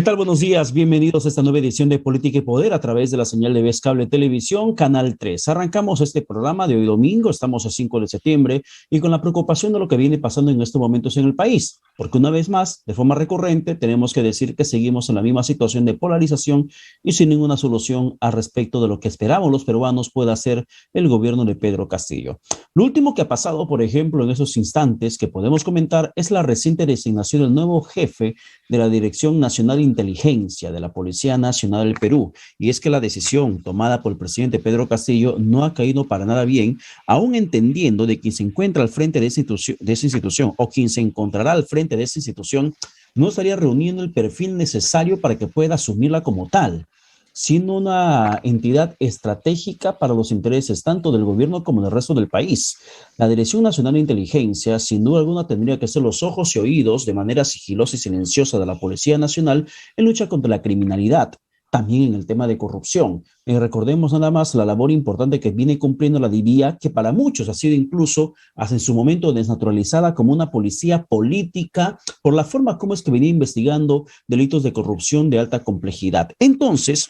¿Qué tal? Buenos días. Bienvenidos a esta nueva edición de Política y Poder a través de la señal de Vez Cable Televisión, Canal 3. Arrancamos este programa de hoy domingo, estamos a 5 de septiembre y con la preocupación de lo que viene pasando en estos momentos en el país, porque una vez más, de forma recurrente, tenemos que decir que seguimos en la misma situación de polarización y sin ninguna solución al respecto de lo que esperamos los peruanos pueda hacer el gobierno de Pedro Castillo. Lo último que ha pasado, por ejemplo, en esos instantes que podemos comentar es la reciente designación del nuevo jefe de la Dirección Nacional de Inteligencia de la Policía Nacional del Perú. Y es que la decisión tomada por el presidente Pedro Castillo no ha caído para nada bien, aún entendiendo de quien se encuentra al frente de esa institución o quien se encontrará al frente de esa institución no estaría reuniendo el perfil necesario para que pueda asumirla como tal, siendo una entidad estratégica para los intereses tanto del gobierno como del resto del país. La Dirección Nacional de Inteligencia, sin duda alguna, tendría que ser los ojos y oídos de manera sigilosa y silenciosa de la Policía Nacional en lucha contra la criminalidad, también en el tema de corrupción. Recordemos nada más la labor importante que viene cumpliendo la DIVIA, que para muchos ha sido incluso hasta en su momento desnaturalizada como una policía política por la forma como es que venía investigando delitos de corrupción de alta complejidad. Entonces,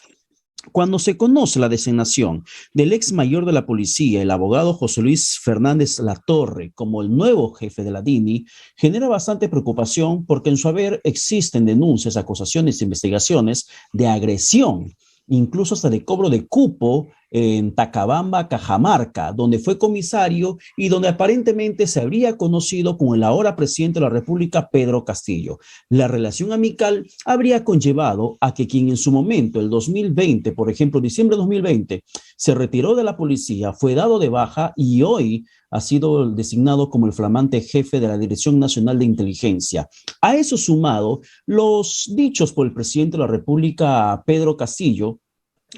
cuando se conoce la designación del ex mayor de la policía, el abogado José Luis Fernández Latorre, como el nuevo jefe de la DINI, genera bastante preocupación porque en su haber existen denuncias, acusaciones e investigaciones de agresión, incluso hasta de cobro de cupo en Tacabamba, Cajamarca, donde fue comisario y donde aparentemente se habría conocido con el ahora presidente de la República, Pedro Castillo. La relación amical habría conllevado a que quien en su momento, el 2020, por ejemplo, diciembre de 2020, se retiró de la policía, fue dado de baja y hoy ha sido designado como el flamante jefe de la Dirección Nacional de Inteligencia. A eso sumado, los dichos por el presidente de la República, Pedro Castillo,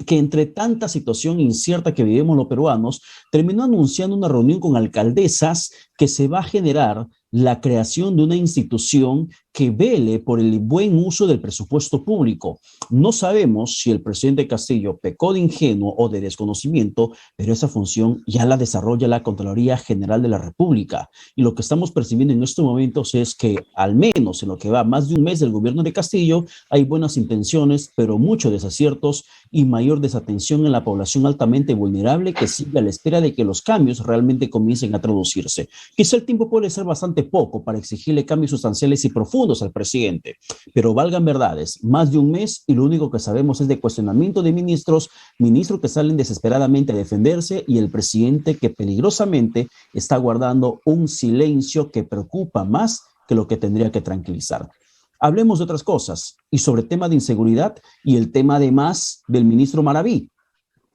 que entre tanta situación incierta que vivimos los peruanos, terminó anunciando una reunión con alcaldesas que se va a generar la creación de una institución que vele por el buen uso del presupuesto público. No sabemos si el presidente Castillo pecó de ingenuo o de desconocimiento, pero esa función ya la desarrolla la Contraloría General de la República. Y lo que estamos percibiendo en estos momentos es que, al menos en lo que va más de un mes del gobierno de Castillo, hay buenas intenciones, pero muchos desaciertos y mayor desatención en la población altamente vulnerable que sigue a la espera de que los cambios realmente comiencen a traducirse. Quizá el tiempo puede ser bastante poco para exigirle cambios sustanciales y profundos al presidente, pero valgan verdades, más de un mes y lo único que sabemos es de cuestionamiento de ministros que salen desesperadamente a defenderse y el presidente que peligrosamente está guardando un silencio que preocupa más que lo que tendría que tranquilizar. Hablemos de otras cosas y sobre el tema de inseguridad y el tema además del ministro Maraví,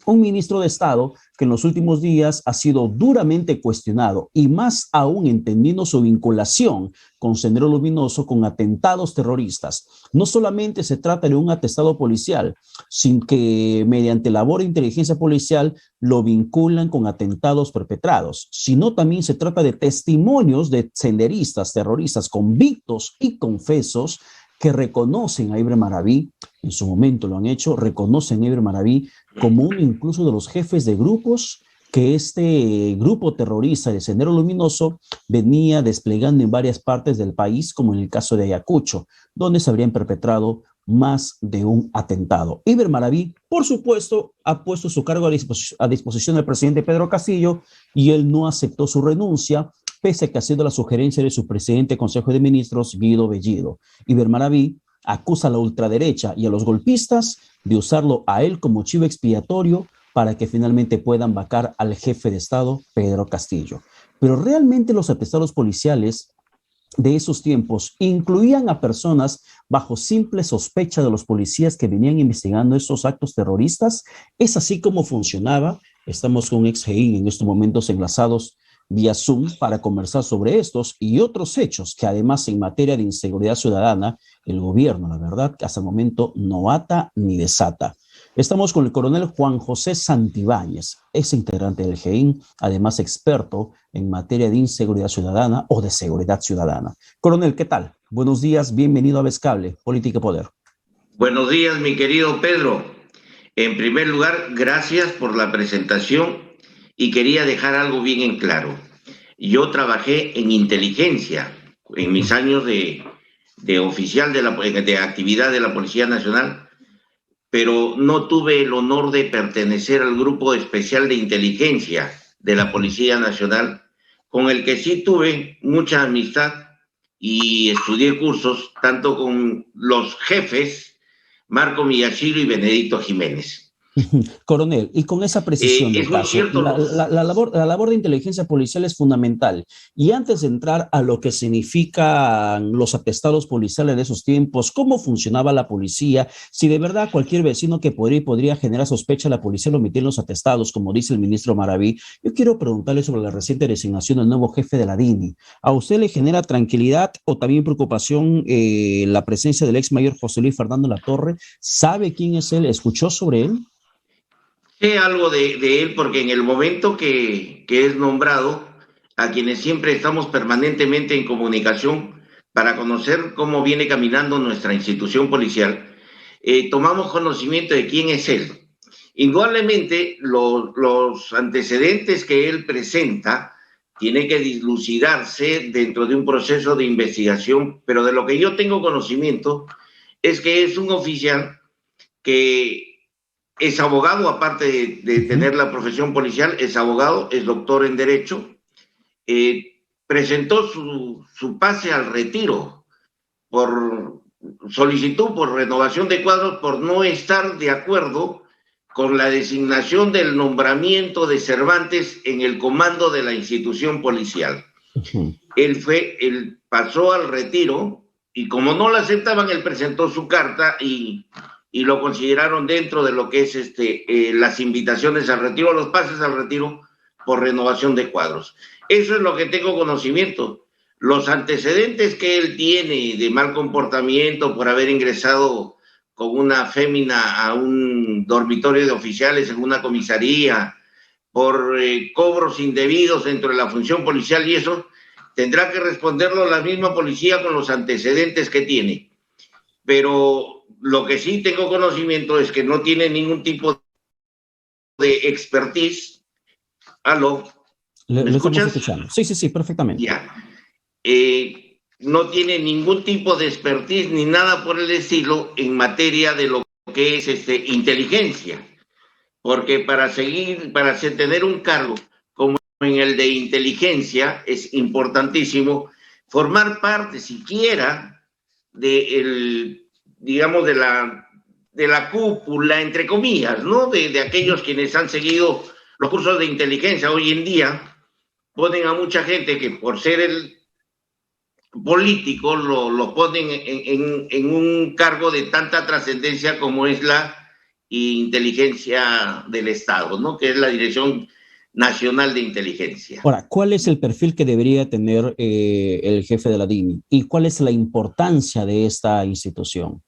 un ministro de Estado que en los últimos días ha sido duramente cuestionado y más aún entendiendo su vinculación con Sendero Luminoso con atentados terroristas. No solamente se trata de un atestado policial, sino que mediante labor de inteligencia policial lo vinculan con atentados perpetrados, sino también se trata de testimonios de senderistas, terroristas convictos y confesos que reconocen a Iber Maraví, en su momento lo han hecho, reconocen a Iber Maraví como uno incluso de los jefes de grupos que este grupo terrorista de Sendero Luminoso venía desplegando en varias partes del país, como en el caso de Ayacucho, donde se habrían perpetrado más de un atentado. Iber Maraví, por supuesto, ha puesto su cargo a disposición del presidente Pedro Castillo y él no aceptó su renuncia, pese a que ha sido la sugerencia de su presidente del Consejo de Ministros, Guido Bellido. Iber Maraví acusa a la ultraderecha y a los golpistas de usarlo a él como chivo expiatorio para que finalmente puedan vacar al jefe de Estado, Pedro Castillo. Pero realmente los atestados policiales de esos tiempos incluían a personas bajo simple sospecha de los policías que venían investigando esos actos terroristas. Es así como funcionaba. Estamos con ex-GEIN en estos momentos enlazados vía Zoom para conversar sobre estos y otros hechos que además en materia de inseguridad ciudadana, el gobierno, la verdad, que hasta el momento no ata ni desata. Estamos con el coronel Juan José Santibáñez, ex integrante del GEIN, además experto en materia de inseguridad ciudadana o de seguridad ciudadana. Coronel, ¿qué tal? Buenos días, bienvenido a Vez Cable, Política y Poder. Buenos días, mi querido Pedro. En primer lugar, gracias por la presentación y quería dejar algo bien en claro. Yo trabajé en inteligencia en mis años de oficial de actividad de la Policía Nacional, pero no tuve el honor de pertenecer al grupo especial de inteligencia de la Policía Nacional, con el que sí tuve mucha amistad y estudié cursos tanto con los jefes Marco Miyashiro y Benedicto Jiménez. Coronel, y con esa precisión del Es muy caso, cierto, la labor de inteligencia policial es fundamental. Y antes de entrar a lo que significan los atestados policiales de esos tiempos, cómo funcionaba la policía, si de verdad cualquier vecino que podría generar sospecha, la policía lo omitía en los atestados, como dice el ministro Maraví, yo quiero preguntarle sobre la reciente designación del nuevo jefe de la DINI. ¿A usted le genera tranquilidad o también preocupación la presencia del ex mayor José Luis Fernando Latorre? ¿Sabe quién es él? ¿Escuchó sobre él? sé algo de él porque en el momento que es nombrado, a quienes siempre estamos permanentemente en comunicación para conocer cómo viene caminando nuestra institución policial, tomamos conocimiento de quién es él. Indudablemente, los antecedentes que él presenta tienen que dilucidarse dentro de un proceso de investigación, pero de lo que yo tengo conocimiento es que es un oficial que es abogado, aparte de tener la profesión policial, es abogado, es doctor en Derecho, presentó su pase al retiro por solicitud por renovación de cuadros por no estar de acuerdo con la designación del nombramiento de Cervantes en el comando de la institución policial. Él pasó al retiro y como no lo aceptaban, él presentó su carta y lo consideraron dentro de lo que es las invitaciones al retiro, los pases al retiro por renovación de cuadros. Eso es lo que tengo conocimiento. Los antecedentes que él tiene de mal comportamiento por haber ingresado con una fémina a un dormitorio de oficiales en una comisaría, por cobros indebidos dentro de la función policial y eso, tendrá que responderlo la misma policía con los antecedentes que tiene. Pero lo que sí tengo conocimiento es que no tiene ningún tipo de expertise. ¿Aló? ¿Me Lo estamos escuchas? escuchando. Sí, sí, sí, perfectamente. Ya. No tiene ningún tipo de expertise ni nada por el estilo en materia de lo que es inteligencia. Porque para tener un cargo como en el de inteligencia es importantísimo formar parte siquiera digamos, de la cúpula, entre comillas, ¿no? De aquellos quienes han seguido los cursos de inteligencia. Hoy en día ponen a mucha gente que por ser el político lo ponen en un cargo de tanta trascendencia como es la inteligencia del Estado, ¿no? Que es la Dirección Nacional de Inteligencia. Ahora, ¿cuál es el perfil que debería tener el jefe de la DINI? ¿Y cuál es la importancia de esta institución?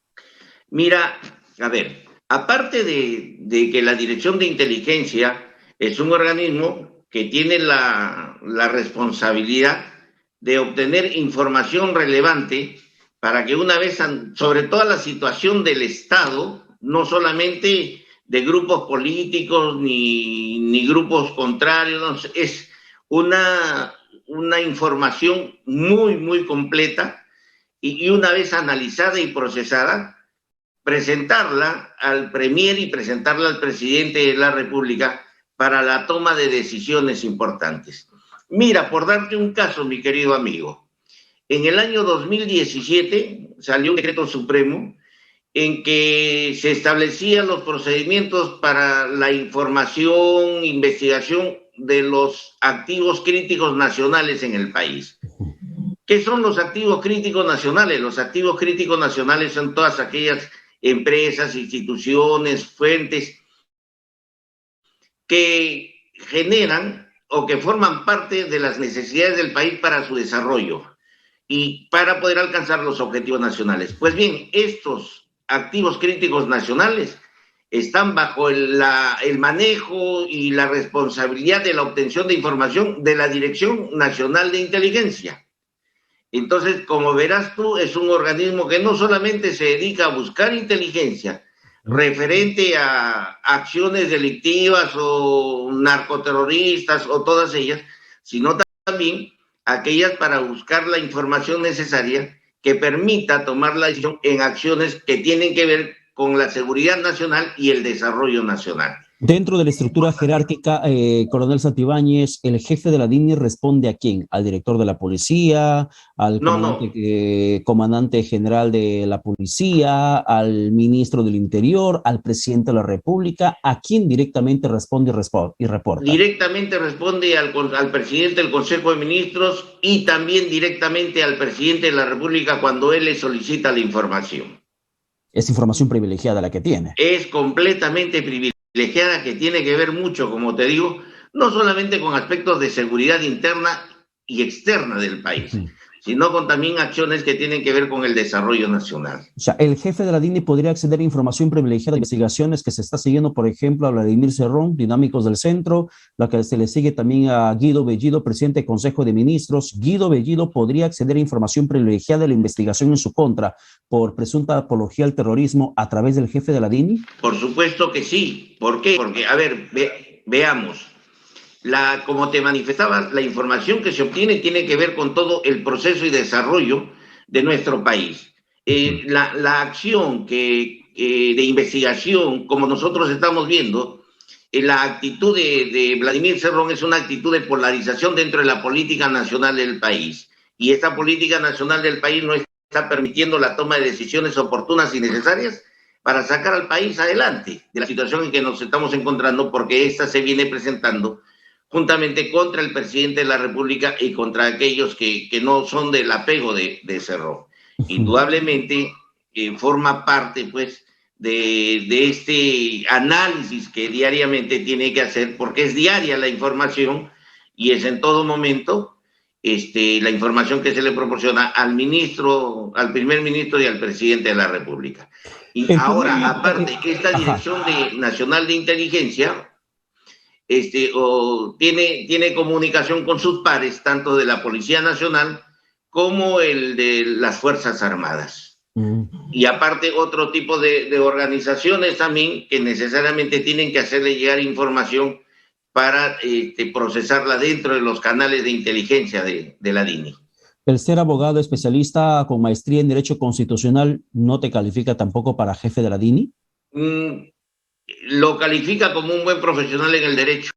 Mira, a ver, aparte de que la Dirección de Inteligencia es un organismo que tiene la responsabilidad de obtener información relevante para que una vez, sobre toda la situación del Estado, no solamente de grupos políticos ni grupos contrarios, no, es una información muy, muy completa y una vez analizada y procesada, presentarla al Premier y presentarla al presidente de la República para la toma de decisiones importantes. Mira, por darte un caso, mi querido amigo, en el año 2017 salió un decreto supremo en que se establecían los procedimientos para la información, investigación de los activos críticos nacionales en el país. ¿Qué son los activos críticos nacionales? Los activos críticos nacionales son todas aquellas empresas, instituciones, fuentes que generan o que forman parte de las necesidades del país para su desarrollo y para poder alcanzar los objetivos nacionales. Pues bien, estos activos críticos nacionales están bajo el manejo y la responsabilidad de la obtención de información de la Dirección Nacional de Inteligencia. Entonces, como verás tú, es un organismo que no solamente se dedica a buscar inteligencia referente a acciones delictivas o narcoterroristas o todas ellas, sino también aquellas para buscar la información necesaria que permita tomar la decisión en acciones que tienen que ver con la seguridad nacional y el desarrollo nacional. Dentro de la estructura jerárquica, coronel Santibáñez, ¿el jefe de la DINI responde a quién? ¿Al director de la policía? ¿Al comandante general de la policía? ¿Al ministro del Interior? ¿Al presidente de la República? ¿A quién directamente responde y reporta? Directamente responde al presidente del Consejo de Ministros y también directamente al presidente de la República cuando él le solicita la información. Es información privilegiada la que tiene. Es completamente privilegiada, que tiene que ver mucho, como te digo, no solamente con aspectos de seguridad interna y externa del país, sino con también acciones que tienen que ver con el desarrollo nacional. O sea, el jefe de la DINI podría acceder a información privilegiada de investigaciones que se está siguiendo, por ejemplo, a Vladimir Cerrón, Dinámicos del Centro, la que se le sigue también a Guido Bellido, presidente del Consejo de Ministros. Guido Bellido podría acceder a información privilegiada de la investigación en su contra por presunta apología al terrorismo a través del jefe de la DINI. Por supuesto que sí. ¿Por qué? Porque, a ver, veamos. Como te manifestaba, la información que se obtiene tiene que ver con todo el proceso y desarrollo de nuestro país. La acción de investigación, como nosotros estamos viendo, la actitud de Vladimir Cerrón es una actitud de polarización dentro de la política nacional del país. Y esta política nacional del país no está permitiendo la toma de decisiones oportunas y necesarias para sacar al país adelante de la situación en que nos estamos encontrando, porque esta se viene presentando juntamente contra el presidente de la República y contra aquellos que no son del apego de Cerrón. Indudablemente forma parte, pues, de este análisis que diariamente tiene que hacer, porque es diaria la información y es en todo momento la información que se le proporciona al ministro, al primer ministro y al presidente de la República. Y ahora, aparte, esta Dirección Nacional de Inteligencia tiene comunicación con sus pares, tanto de la Policía Nacional como el de las Fuerzas Armadas. Y aparte otro tipo de organizaciones también que necesariamente tienen que hacerle llegar información para procesarla dentro de los canales de inteligencia de la DINI. ¿El ser abogado especialista con maestría en Derecho Constitucional no te califica tampoco para jefe de la DINI? Lo califica como un buen profesional en el derecho.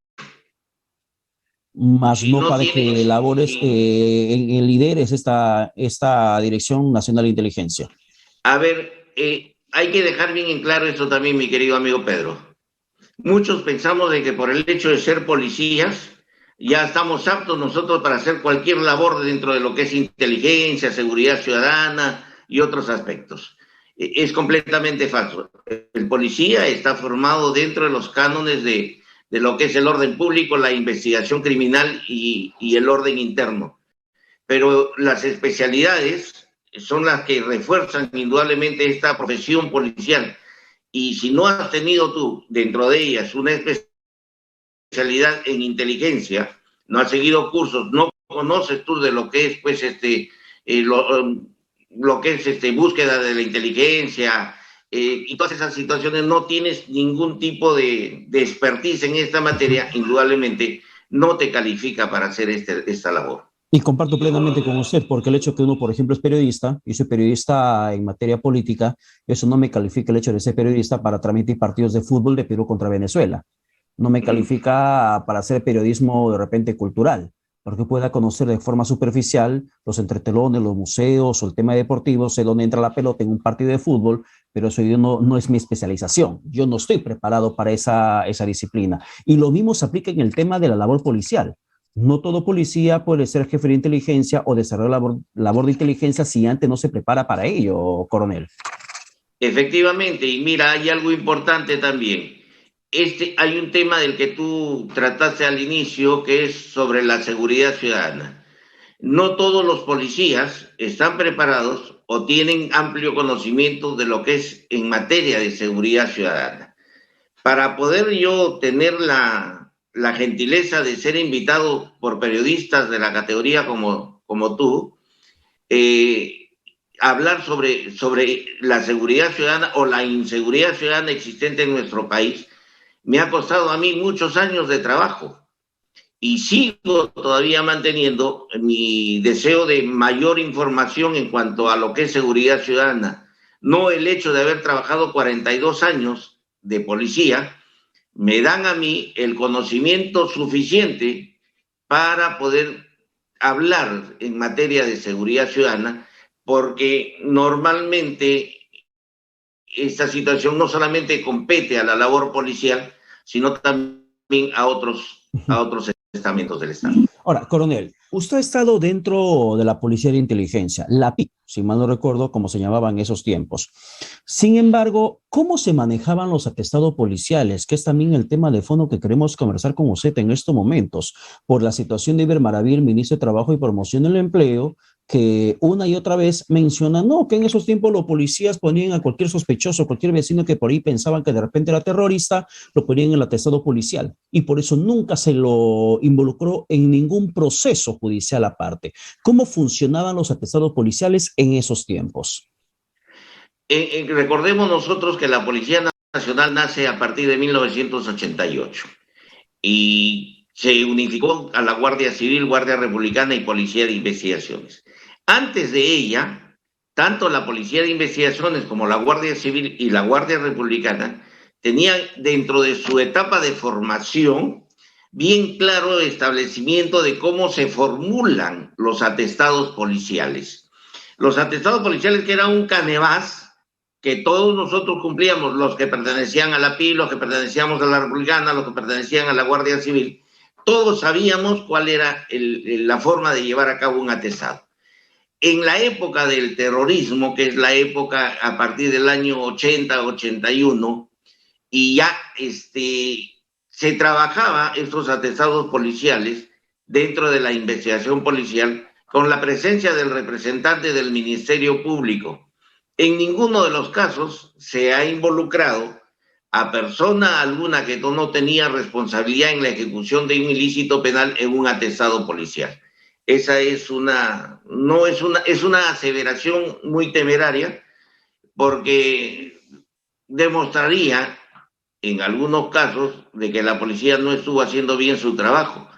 Más si no para que labores, lideres esta Dirección Nacional de Inteligencia. A ver, hay que dejar bien en claro esto también, mi querido amigo Pedro. Muchos pensamos de que por el hecho de ser policías ya estamos aptos nosotros para hacer cualquier labor dentro de lo que es inteligencia, seguridad ciudadana y otros aspectos. Es completamente falso. El policía está formado dentro de los cánones de lo que es el orden público, la investigación criminal y el orden interno. Pero las especialidades son las que refuerzan indudablemente esta profesión policial. Y si no has tenido tú dentro de ellas una especialidad en inteligencia, no has seguido cursos, no conoces tú de lo que es pues lo que es búsqueda de la inteligencia y todas esas situaciones, no tienes ningún tipo de expertise en esta materia, indudablemente no te califica para hacer esta labor. Y comparto plenamente con usted, porque el hecho que uno, por ejemplo, es periodista, y soy periodista en materia política, eso no me califica el hecho de ser periodista para transmitir partidos de fútbol de Perú contra Venezuela. No me califica para hacer periodismo de repente cultural, porque pueda conocer de forma superficial los entretelones, los museos o el tema deportivo, sé dónde entra la pelota en un partido de fútbol, pero eso no es mi especialización. Yo no estoy preparado para esa disciplina. Y lo mismo se aplica en el tema de la labor policial. No todo policía puede ser jefe de inteligencia o desarrollar labor de inteligencia si antes no se prepara para ello, coronel. Efectivamente, y mira, hay algo importante también. Hay un tema del que tú trataste al inicio, que es sobre la seguridad ciudadana. No todos los policías están preparados o tienen amplio conocimiento de lo que es en materia de seguridad ciudadana. Para poder yo tener la gentileza de ser invitado por periodistas de la categoría como tú, hablar sobre la seguridad ciudadana o la inseguridad ciudadana existente en nuestro país, me ha costado a mí muchos años de trabajo. y sigo todavía manteniendo mi deseo de mayor información en cuanto a lo que es seguridad ciudadana. No el hecho de haber trabajado 42 años de policía, me dan a mí el conocimiento suficiente para poder hablar en materia de seguridad ciudadana, porque normalmente esta situación no solamente compete a la labor policial, sino también a otros estamentos del Estado. Ahora, coronel, usted ha estado dentro de la Policía de Inteligencia, la PI, si mal no recuerdo cómo se llamaba en esos tiempos. Sin embargo, ¿cómo se manejaban los atestados policiales? Que es también el tema de fondo que queremos conversar con usted en estos momentos, por la situación de Iber Maraví, el ministro de Trabajo y Promoción del Empleo, que una y otra vez menciona, no, que en esos tiempos los policías ponían a cualquier sospechoso, cualquier vecino que por ahí pensaban que de repente era terrorista, lo ponían en el atestado policial y por eso nunca se lo involucró en ningún proceso judicial aparte. ¿Cómo funcionaban los atestados policiales en esos tiempos? Recordemos nosotros que la Policía Nacional nace a partir de 1988 y se unificó a la Guardia Civil, Guardia Republicana y Policía de Investigaciones. Antes de ella, tanto la Policía de Investigaciones como la Guardia Civil y la Guardia Republicana tenían dentro de su etapa de formación bien claro el establecimiento de cómo se formulan los atestados policiales. Los atestados policiales, que era un canevas que todos nosotros cumplíamos, los que pertenecían a la PI, los que pertenecíamos a la Republicana, los que pertenecían a la Guardia Civil, todos sabíamos cuál era la forma de llevar a cabo un atestado. En la época del terrorismo, que es la época a partir del año 80, 81, y ya se trabajaba estos atestados policiales dentro de la investigación policial con la presencia del representante del Ministerio Público. En ninguno de los casos se ha involucrado a persona alguna que no tenía responsabilidad en la ejecución de un ilícito penal en un atestado policial. Esa es es una aseveración muy temeraria, porque demostraría en algunos casos de que la policía no estuvo haciendo bien su trabajo.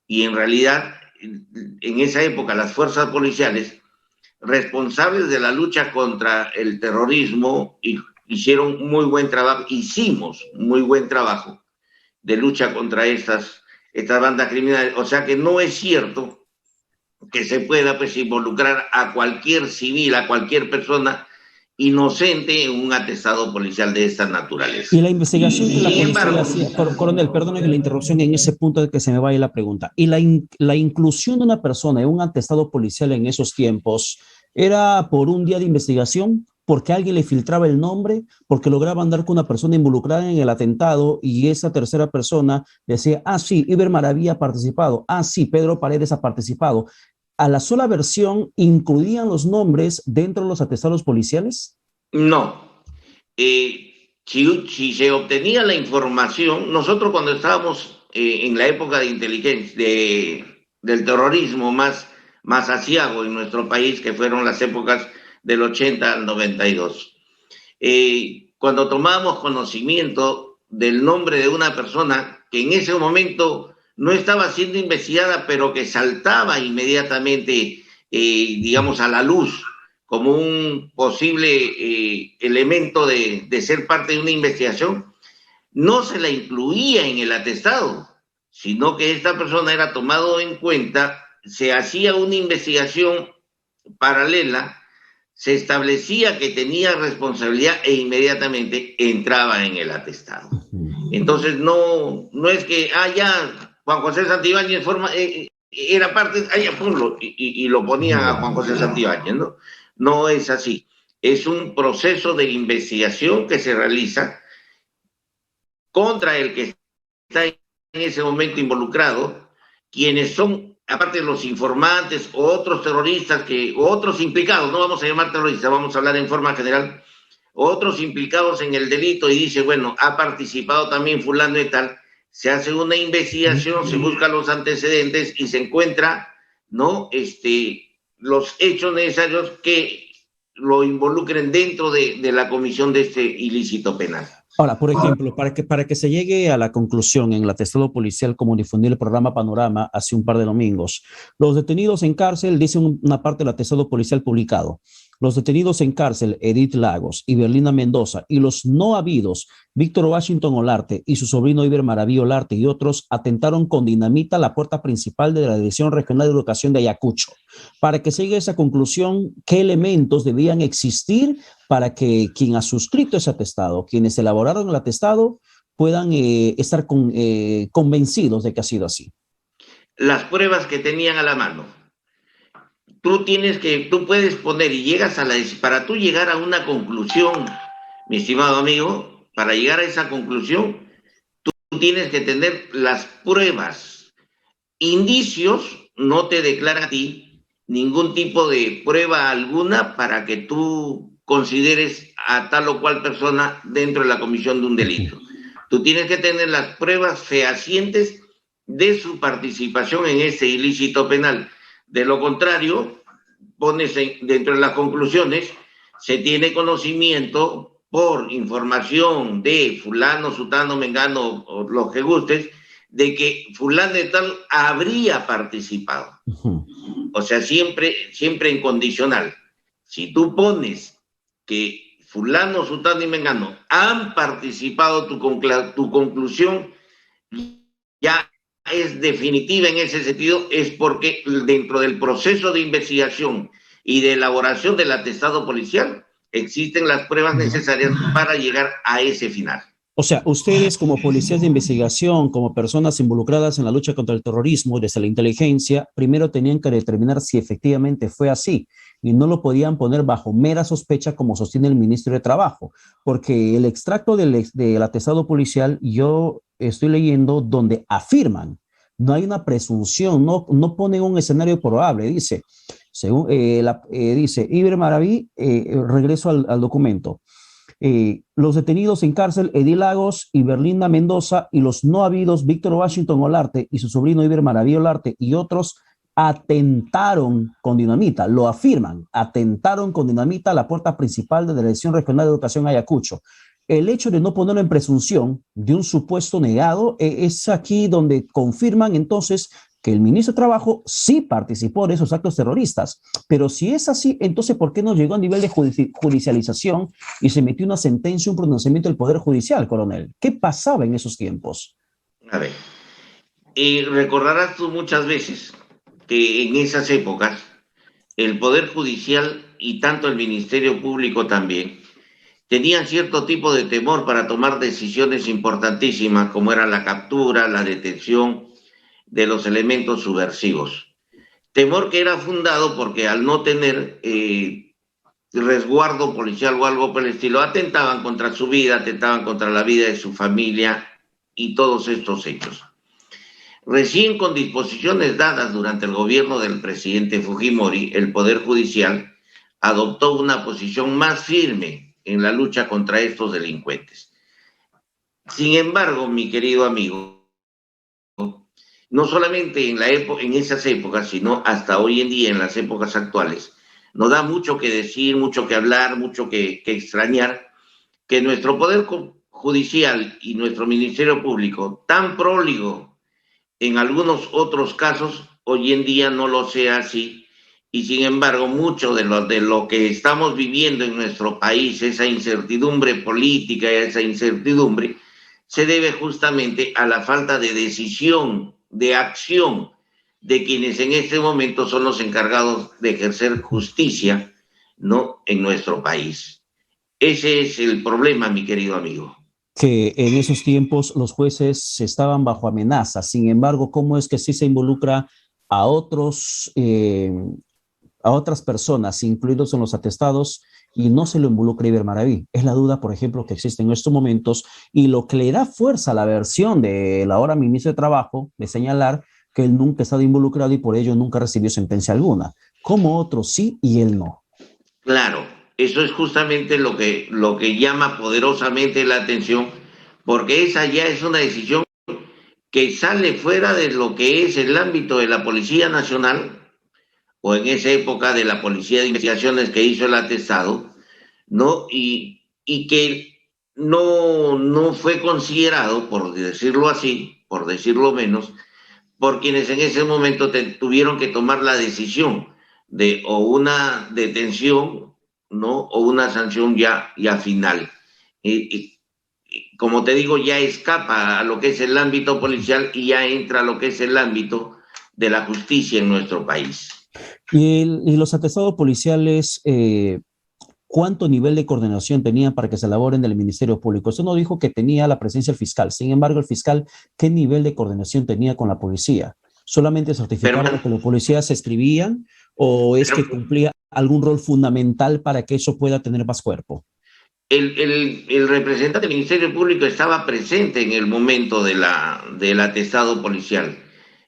Y en realidad, en esa época, las fuerzas policiales responsables de la lucha contra el terrorismo hicieron muy buen trabajo, hicimos muy buen trabajo de lucha contra estas bandas criminales. O sea que no es cierto que se pueda pues involucrar a cualquier civil, a cualquier persona inocente en un atestado policial de esta naturaleza. Y la investigación que la Sin policía embargo, hacía, coronel, perdone la interrupción en ese punto de que se me vaya la pregunta, y la inclusión de una persona en un atestado policial en esos tiempos, ¿era por un día de investigación? ¿Porque alguien le filtraba el nombre? ¿Porque lograban dar con una persona involucrada en el atentado y esa tercera persona decía, ah, sí, Iber Maraví ha participado, ah, sí, Pedro Paredes ha participado? ¿A la sola versión incluían los nombres dentro de los atestados policiales? no. Si se obtenía la información, nosotros cuando estábamos en la época de inteligencia, del terrorismo más aciago en nuestro país, que fueron las épocas del 80 al 92, cuando tomábamos conocimiento del nombre de una persona que en ese momento no estaba siendo investigada, pero que saltaba inmediatamente, digamos, a la luz como un posible elemento de ser parte de una investigación, no se la incluía en el atestado, sino que esta persona era tomado en cuenta, se hacía una investigación paralela, se establecía que tenía responsabilidad e inmediatamente entraba en el atestado. Entonces no es que, ya, Juan José Santibáñez era parte, ya, ponlo, y lo ponían a Juan José Santibáñez, ¿no? No es así. Es un proceso de investigación que se realiza contra el que está en ese momento involucrado, quienes son, aparte de los informantes o otros terroristas, o otros implicados, no vamos a llamar terroristas, vamos a hablar en forma general, otros implicados en el delito, y dice, bueno, ha participado también fulano y tal, se hace una investigación, se buscan los antecedentes y se encuentra, ¿no? Los hechos necesarios que lo involucren dentro de la comisión de este ilícito penal. Ahora, por ejemplo, para que se llegue a la conclusión en el atestado policial, como difundió el programa Panorama hace un par de domingos, los detenidos en cárcel, dice una parte del atestado policial publicado, los detenidos en cárcel, Edith Lagos y Berlina Mendoza, y los no habidos, Víctor Washington Olarte y su sobrino Iber Maraví Olarte y otros, atentaron con dinamita a la puerta principal de la Dirección Regional de Educación de Ayacucho. Para que se llegue a esa conclusión, ¿qué elementos debían existir para que quien ha suscrito ese atestado, quienes elaboraron el atestado, puedan estar convencidos de que ha sido así? Las pruebas que tenían a la mano. Tú puedes poner y llegas para tú llegar a una conclusión, mi estimado amigo, para llegar a esa conclusión, tú tienes que tener las pruebas. Indicios no te declara a ti ningún tipo de prueba alguna para que tú consideres a tal o cual persona dentro de la comisión de un delito. Tú tienes que tener las pruebas fehacientes de su participación en ese ilícito penal. De lo contrario, dentro de las conclusiones, se tiene conocimiento por información de fulano, sutano, mengano, o lo que gustes, de que fulano de tal habría participado. O sea, siempre en condicional. Si tú pones que fulano, sutano y mengano han participado, tu conclusión ya es definitiva en ese sentido, es porque dentro del proceso de investigación y de elaboración del atestado policial existen las pruebas necesarias para llegar a ese final. O sea, ustedes como policías de investigación, como personas involucradas en la lucha contra el terrorismo desde la inteligencia, primero tenían que determinar si efectivamente fue así y no lo podían poner bajo mera sospecha como sostiene el ministro de Trabajo, porque el extracto del atestado policial yo estoy leyendo donde afirman, no hay una presunción, no ponen un escenario probable, dice, según, dice Iber Maraví, regreso al documento. Los detenidos en cárcel, Edith Lagos y Berlinda Mendoza, y los no habidos, Víctor Washington Olarte y su sobrino Iber Maraví Olarte y otros, atentaron con dinamita, lo afirman, atentaron con dinamita a la puerta principal de la Dirección Regional de Educación Ayacucho. El hecho de no ponerlo en presunción de un supuesto negado es aquí donde confirman entonces que el ministro de Trabajo sí participó de esos actos terroristas. Pero si es así, entonces, ¿por qué no llegó a nivel de judicialización y se emitió una sentencia, un pronunciamiento del Poder Judicial, coronel? ¿Qué pasaba en esos tiempos? A ver, y recordarás tú muchas veces que en esas épocas el Poder Judicial y tanto el Ministerio Público también tenían cierto tipo de temor para tomar decisiones importantísimas como era la captura, la detención de los elementos subversivos. Temor que era fundado porque al no tener resguardo policial o algo por el estilo, atentaban contra su vida, atentaban contra la vida de su familia y todos estos hechos. Recién con disposiciones dadas durante el gobierno del presidente Fujimori, el Poder Judicial adoptó una posición más firme en la lucha contra estos delincuentes. Sin embargo, mi querido amigo, no solamente en esas épocas, sino hasta hoy en día, en las épocas actuales, nos da mucho que decir, mucho que hablar, mucho que extrañar, que nuestro Poder Judicial y nuestro Ministerio Público, tan próligo en algunos otros casos, hoy en día no lo sea así. Y sin embargo, mucho de lo que estamos viviendo en nuestro país, esa incertidumbre política, esa incertidumbre, se debe justamente a la falta de decisión, de acción de quienes en este momento son los encargados de ejercer justicia, ¿no?, en nuestro país. Ese es el problema, mi querido amigo. Que en esos tiempos los jueces estaban bajo amenaza. Sin embargo, ¿cómo es que sí se involucra a a otras personas, incluidos en los atestados, y no se lo involucra Iber Maraví? Es la duda, por ejemplo, que existe en estos momentos, y lo que le da fuerza a la versión de la ahora ministro de Trabajo, de señalar que él nunca ha estado involucrado y por ello nunca recibió sentencia alguna, como otros sí y él no. Claro, eso es justamente lo que llama poderosamente la atención, porque esa ya es una decisión que sale fuera de lo que es el ámbito de la Policía Nacional, o en esa época de la Policía de Investigaciones que hizo el atestado, ¿no? Y que no fue considerado, por decirlo así, por decirlo menos, por quienes en ese momento tuvieron que tomar la decisión de o una detención, ¿no? O una sanción ya final. Como te digo, ya escapa a lo que es el ámbito policial y ya entra a lo que es el ámbito de la justicia en nuestro país. Y los atestados policiales, ¿cuánto nivel de coordinación tenían para que se elaboren del Ministerio Público? Usted no dijo que tenía la presencia del fiscal. Sin embargo, el fiscal, ¿qué nivel de coordinación tenía con la policía? ¿Solamente Pero, certificaba lo que los policías escribían o es que pero cumplía algún rol fundamental para que eso pueda tener más cuerpo? el representante del Ministerio Público estaba presente en el momento del atestado policial.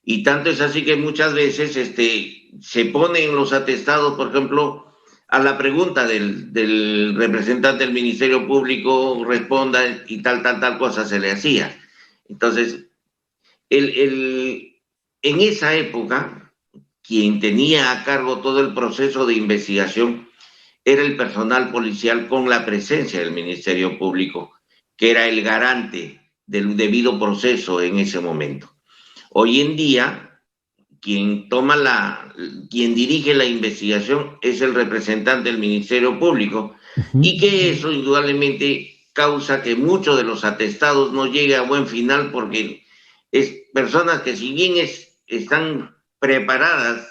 Y tanto es así que muchas veces se ponen los atestados, por ejemplo, a la pregunta del representante del Ministerio Público, responda y tal cosa se le hacía. Entonces, el, el, en esa época, quien tenía a cargo todo el proceso de investigación era el personal policial con la presencia del Ministerio Público, que era el garante del debido proceso en ese momento. Hoy en día, quien dirige la investigación es el representante del Ministerio Público y que eso indudablemente causa que muchos de los atestados no lleguen a buen final porque es personas que si bien están preparadas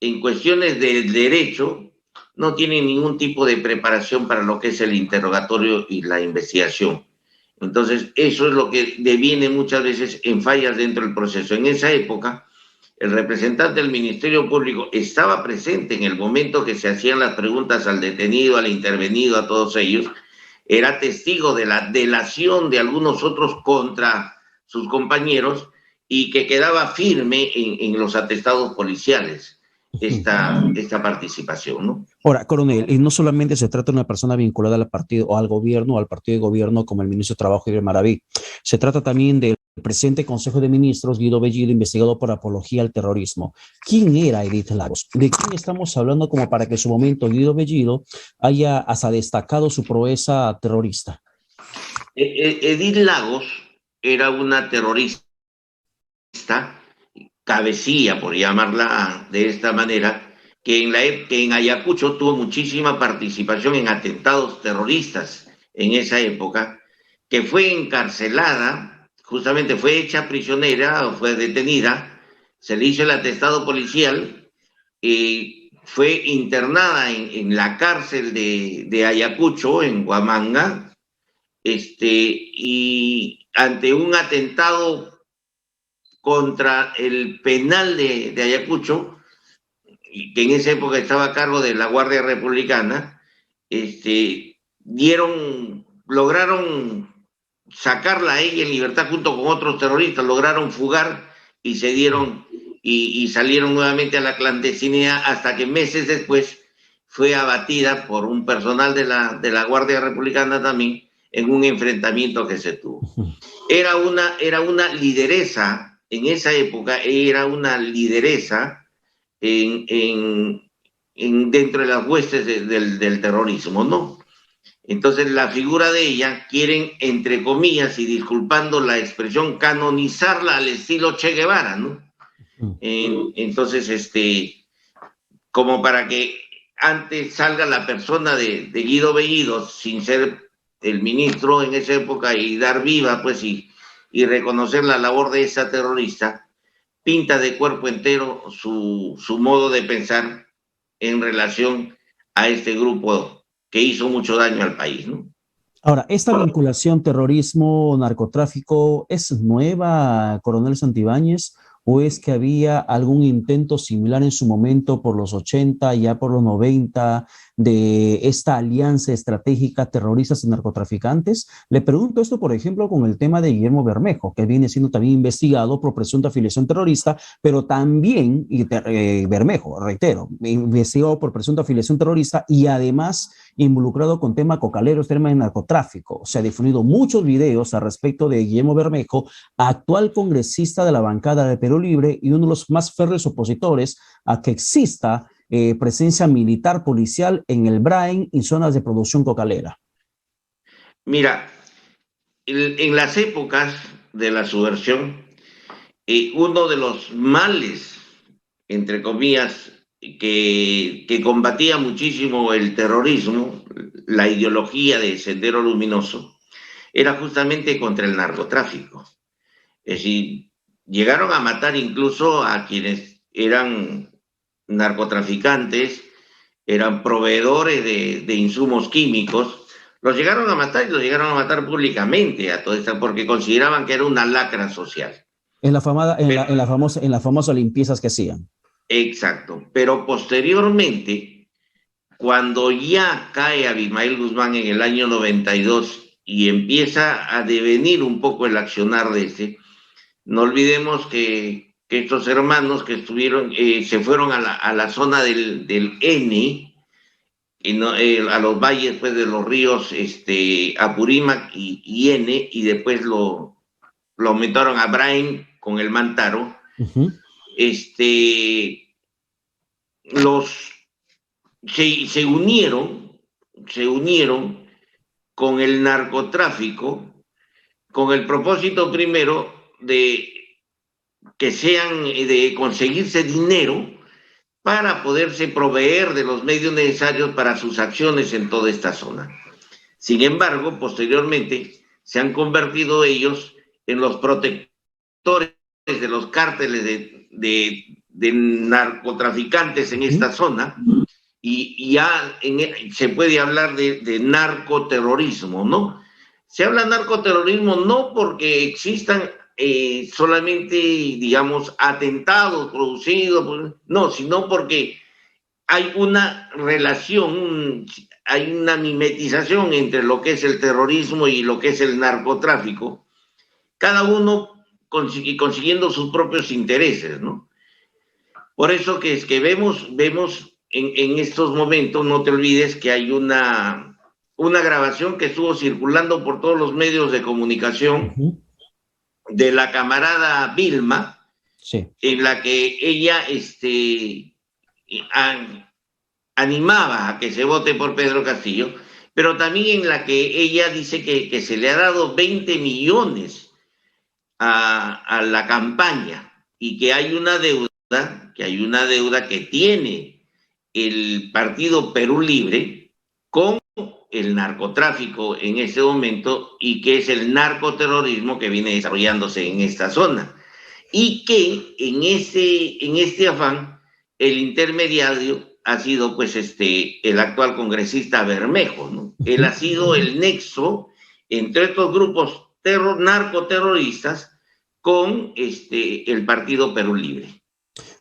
en cuestiones del derecho, no tienen ningún tipo de preparación para lo que es el interrogatorio y la investigación. Entonces, eso es lo que deviene muchas veces en fallas dentro del proceso. En esa época, el representante del Ministerio Público estaba presente en el momento que se hacían las preguntas al detenido, al intervenido, a todos ellos. Era testigo de la delación de algunos otros contra sus compañeros y que quedaba firme en los atestados policiales esta participación, ¿no? Ahora, coronel, y no solamente se trata de una persona vinculada al partido o al gobierno o al partido de gobierno como el ministro de Trabajo, Javier Maraví. Se trata también del presidente Consejo de Ministros, Guido Bellido, investigado por apología al terrorismo. ¿Quién era Edith Lagos? ¿De quién estamos hablando como para que en su momento Guido Bellido haya hasta destacado su proeza terrorista? Edith Lagos era una terrorista, cabecilla, por llamarla de esta manera, que en Ayacucho tuvo muchísima participación en atentados terroristas en esa época, que fue encarcelada, justamente fue hecha prisionera, fue detenida, se le hizo el atestado policial y fue internada la cárcel de Ayacucho, en Huamanga, y ante un atentado contra el penal de Ayacucho, que en esa época estaba a cargo de la Guardia Republicana, lograron sacarla a ella en libertad junto con otros terroristas, lograron fugar y se dieron y salieron nuevamente a la clandestinidad hasta que meses después fue abatida por un personal de la Guardia Republicana también en un enfrentamiento que se tuvo. Era una lideresa, en esa época era una lideresa dentro de las huestes del terrorismo, ¿no? Entonces la figura de ella quieren, entre comillas, y disculpando la expresión, canonizarla al estilo Che Guevara, ¿no? Entonces, como para que antes salga la persona de Guido Bellido, sin ser el ministro en esa época, y dar viva, pues, y reconocer la labor de esa terrorista, pinta de cuerpo entero su modo de pensar en relación a este grupo que hizo mucho daño al país, ¿no? Ahora, ¿esta vinculación terrorismo-narcotráfico es nueva, coronel Santibáñez? ¿O es que había algún intento similar en su momento por los 80, ya por los 90, de esta alianza estratégica terroristas y narcotraficantes? Le pregunto esto, por ejemplo, con el tema de Guillermo Bermejo, que viene siendo también investigado por presunta afiliación terrorista, pero también, Bermejo, reitero, investigado por presunta afiliación terrorista y además involucrado con temas cocaleros, temas de narcotráfico. Se ha difundido muchos videos al respecto de Guillermo Bermejo, actual congresista de la bancada de Perú Libre y uno de los más férreos opositores a que exista presencia militar policial en el Brain y zonas de producción cocalera. Mira, en las épocas de la subversión, uno de los males, entre comillas, que combatía muchísimo el terrorismo, la ideología de Sendero Luminoso, era justamente contra el narcotráfico. Es decir, llegaron a matar incluso a quienes eran narcotraficantes, eran proveedores de insumos químicos, los llegaron a matar y los llegaron a matar públicamente a toda esta, porque consideraban que era una lacra social. En las famosas limpiezas que hacían. Exacto, pero posteriormente, cuando ya cae Abimael Guzmán en el año 92 y empieza a devenir un poco el accionar de este, no olvidemos que estos hermanos que estuvieron, se fueron a la zona del N, y no, a los valles pues, de los ríos Apurímac y N, y después lo aumentaron a Brain con el Mantaro. Uh-huh. Se unieron con el narcotráfico con el propósito primero de conseguirse dinero para poderse proveer de los medios necesarios para sus acciones en toda esta zona. Sin embargo, posteriormente se han convertido ellos en los protectores de los cárteles de narcotraficantes en esta zona, y ya se puede hablar de narcoterrorismo, ¿no? Se habla de narcoterrorismo no porque existan solamente, digamos, atentados producidos, no, sino porque hay una relación, hay una mimetización entre lo que es el terrorismo y lo que es el narcotráfico, cada uno consiguiendo sus propios intereses, ¿no? Por eso que es que vemos en estos momentos, no te olvides que hay una grabación que estuvo circulando por todos los medios de comunicación, uh-huh, de la camarada Vilma, sí, en la que ella animaba a que se vote por Pedro Castillo, pero también en la que ella dice que se le ha dado 20 millones a la campaña y que hay una deuda que tiene el partido Perú Libre con el narcotráfico en ese momento, y que es el narcoterrorismo que viene desarrollándose en esta zona, y que en este afán el intermediario ha sido pues el actual congresista Bermejo, ¿no? Él ha sido el nexo entre estos grupos narcoterroristas con el partido Perú Libre.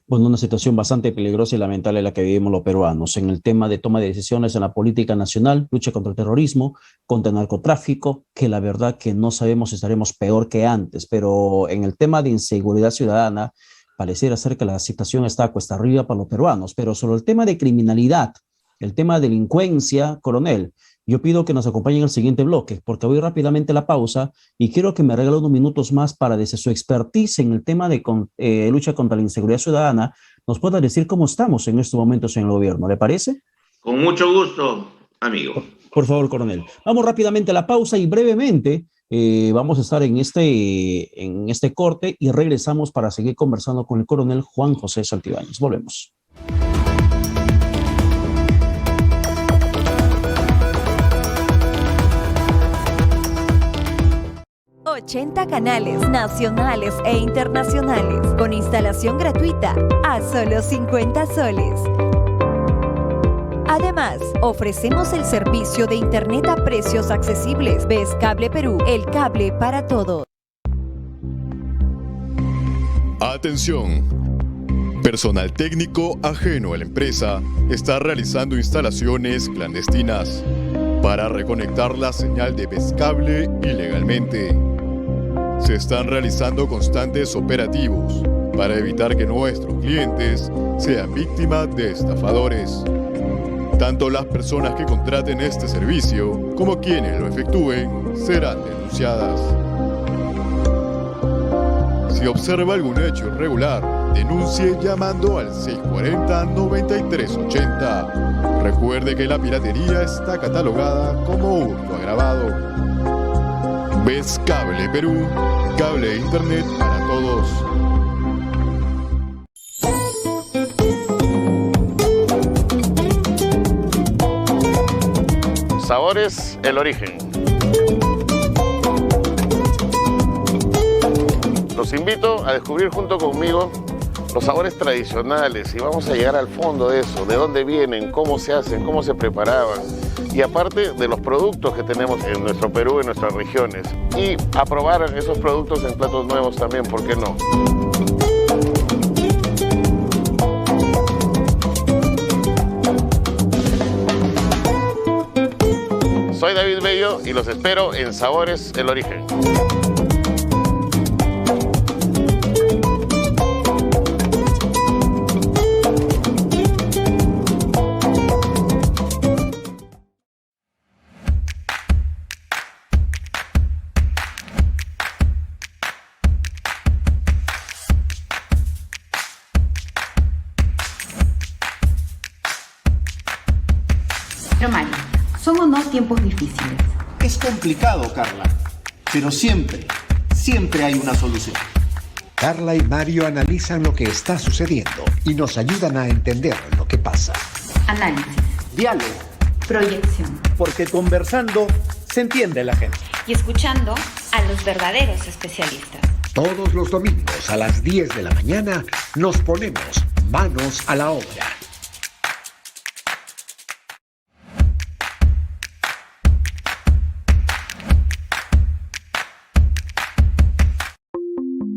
Bueno, una situación bastante peligrosa y lamentable la que vivimos los peruanos en el tema de toma de decisiones en la política nacional, lucha contra el terrorismo, contra el narcotráfico, que la verdad que no sabemos si estaremos peor que antes, pero en el tema de inseguridad ciudadana pareciera ser que la situación está cuesta arriba para los peruanos, pero sobre el tema de criminalidad, el tema de delincuencia, coronel, yo pido que nos acompañen en el siguiente bloque, porque voy rápidamente a la pausa y quiero que me regale unos minutos más para, desde su expertise en el tema de lucha contra la inseguridad ciudadana, nos pueda decir cómo estamos en estos momentos en el gobierno. ¿Le parece? Con mucho gusto, amigo. Por favor, coronel. Vamos rápidamente a la pausa y brevemente vamos a estar en este corte y regresamos para seguir conversando con el coronel Juan José Santibáñez. Volvemos. 80 canales nacionales e internacionales con instalación gratuita a solo 50 soles. Además, ofrecemos el servicio de internet a precios accesibles. Ves Cable Perú, el cable para todos. Atención. Personal técnico ajeno a la empresa está realizando instalaciones clandestinas para reconectar la señal de Vestcable ilegalmente. Se están realizando constantes operativos para evitar que nuestros clientes sean víctimas de estafadores. Tanto las personas que contraten este servicio como quienes lo efectúen serán denunciadas. Si observa algún hecho irregular, denuncie llamando al 640-9380. Recuerde que la piratería está catalogada como hurto agravado. Vescable Perú, cable de internet para todos. Sabores, el origen. Los invito a descubrir junto conmigo los sabores tradicionales y vamos a llegar al fondo de eso, de dónde vienen, cómo se hacen, cómo se preparaban y aparte de los productos que tenemos en nuestro Perú, en nuestras regiones y a probar esos productos en platos nuevos también, ¿por qué no? Soy David Bello y los espero en Sabores, el origen. Pero Mario, ¿son o no tiempos difíciles? Es complicado, Carla, pero siempre hay una solución. Carla y Mario analizan lo que está sucediendo y nos ayudan a entender lo que pasa. Análisis, Diálogo, proyección porque conversando se entiende la gente. y escuchando a los verdaderos especialistas. Todos los domingos a las 10 de la mañana nos ponemos manos a la obra.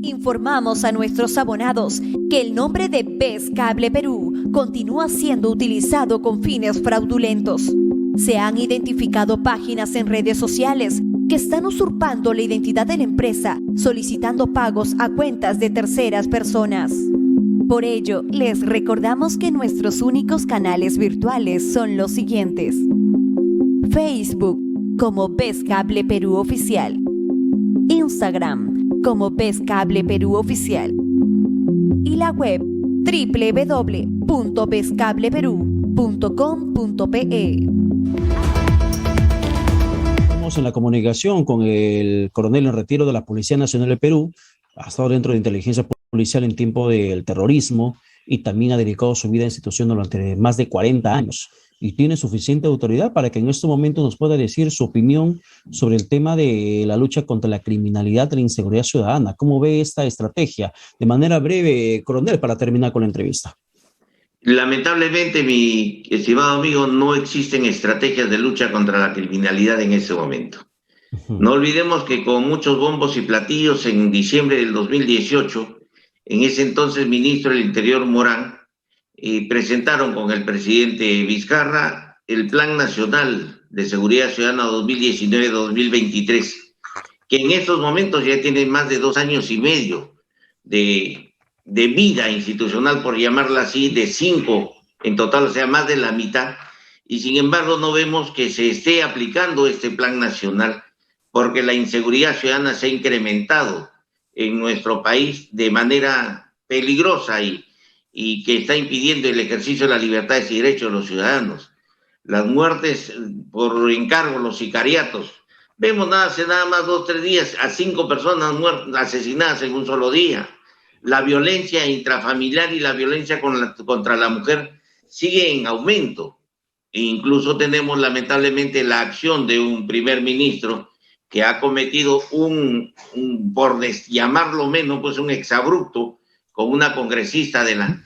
Informamos a nuestros abonados que el nombre de Vescable Perú continúa siendo utilizado con fines fraudulentos. Se han identificado páginas en redes sociales que están usurpando la identidad de la empresa, solicitando pagos a cuentas de terceras personas. Por ello, les recordamos que nuestros únicos canales virtuales son los siguientes: Facebook como Vescable Perú Oficial, Instagram como Vescable Perú Oficial y la web www.vescableperú.com.pe. Estamos en la comunicación con el coronel en retiro de la Policía Nacional de Perú. Ha estado dentro de inteligencia policial en tiempo del terrorismo y también ha dedicado su vida a la institución durante más de 40 años. Y tiene suficiente autoridad para que en este momento nos pueda decir su opinión sobre el tema de la lucha contra la criminalidad y la inseguridad ciudadana. ¿Cómo ve esta estrategia? De manera breve, coronel, para terminar con la entrevista. Lamentablemente, mi estimado amigo, no existen estrategias de lucha contra la criminalidad en ese momento. No olvidemos que con muchos bombos y platillos en diciembre del 2018, en ese entonces ministro del Interior Morán, presentaron con el presidente Vizcarra el Plan Nacional de Seguridad Ciudadana 2019-2023, que en estos momentos ya tiene más de 2 años y medio de vida institucional, por llamarla así, de 5 en total, o sea, más de la mitad, y sin embargo no vemos que se esté aplicando este Plan Nacional, porque la inseguridad ciudadana se ha incrementado en nuestro país de manera peligrosa y que está impidiendo el ejercicio de las libertades y derechos de los ciudadanos. Las muertes por encargo, los sicariatos. Vemos hace nada más 2 o 3 días a 5 personas asesinadas en un solo día. La violencia intrafamiliar y la violencia contra la mujer sigue en aumento. E incluso tenemos lamentablemente la acción de un primer ministro que ha cometido por llamarlo menos, pues un exabrupto con una congresista de la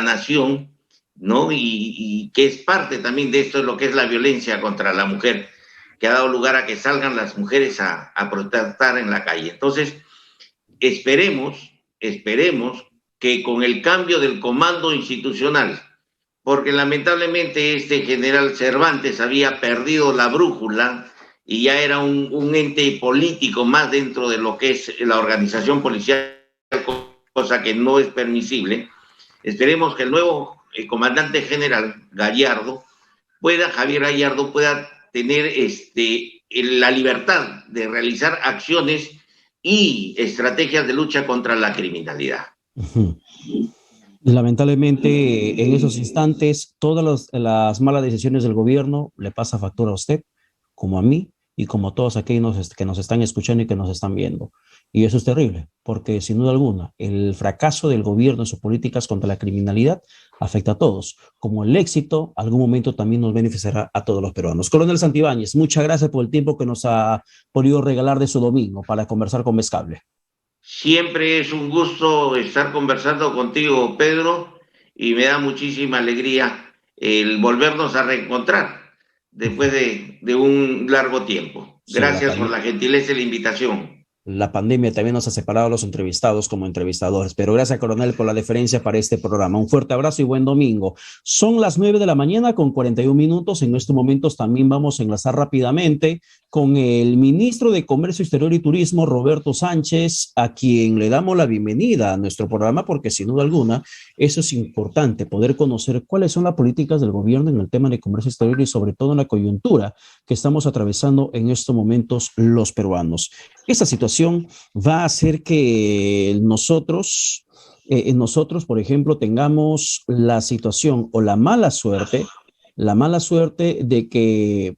nación, ¿no? Y que es parte también de esto, de lo que es la violencia contra la mujer, que ha dado lugar a que salgan las mujeres a protestar en la calle. Entonces, esperemos que con el cambio del comando institucional, porque lamentablemente este general Cervantes había perdido la brújula y ya era un ente político más dentro de lo que es la organización policial, cosa que no es permisible. Esperemos que el nuevo comandante general Javier Gallardo, pueda tener la libertad de realizar acciones y estrategias de lucha contra la criminalidad. Lamentablemente, en esos instantes, todas las malas decisiones del gobierno le pasa factura a usted, como a mí y como a todos aquellos que nos están escuchando y que nos están viendo. Y eso es terrible, porque sin duda alguna, el fracaso del gobierno en sus políticas contra la criminalidad afecta a todos, como el éxito, algún momento también nos beneficiará a todos los peruanos. Coronel Santibáñez, muchas gracias por el tiempo que nos ha podido regalar de su domingo para conversar con Vez-Cable. Siempre es un gusto estar conversando contigo, Pedro, y me da muchísima alegría el volvernos a reencontrar después de un largo tiempo. Gracias por la gentileza y la invitación. La pandemia también nos ha separado a los entrevistados como entrevistadores, pero gracias, coronel, por la deferencia para este programa. Un fuerte abrazo y buen domingo. Son las 9 de la mañana con 41 minutos. En estos momentos también vamos a enlazar rápidamente con el ministro de Comercio Exterior y Turismo, Roberto Sánchez, a quien le damos la bienvenida a nuestro programa, porque sin duda alguna eso es importante, poder conocer cuáles son las políticas del gobierno en el tema de comercio exterior y sobre todo en la coyuntura que estamos atravesando en estos momentos los peruanos. Esta situación va a hacer que nosotros, por ejemplo, tengamos la situación o la mala suerte de que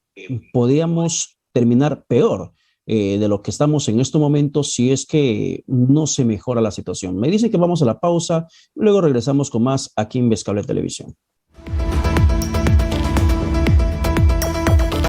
podríamos terminar peor de lo que estamos en estos momentos si es que no se mejora la situación. Me dicen que vamos a la pausa, luego regresamos con más aquí en Vez-Cable Televisión.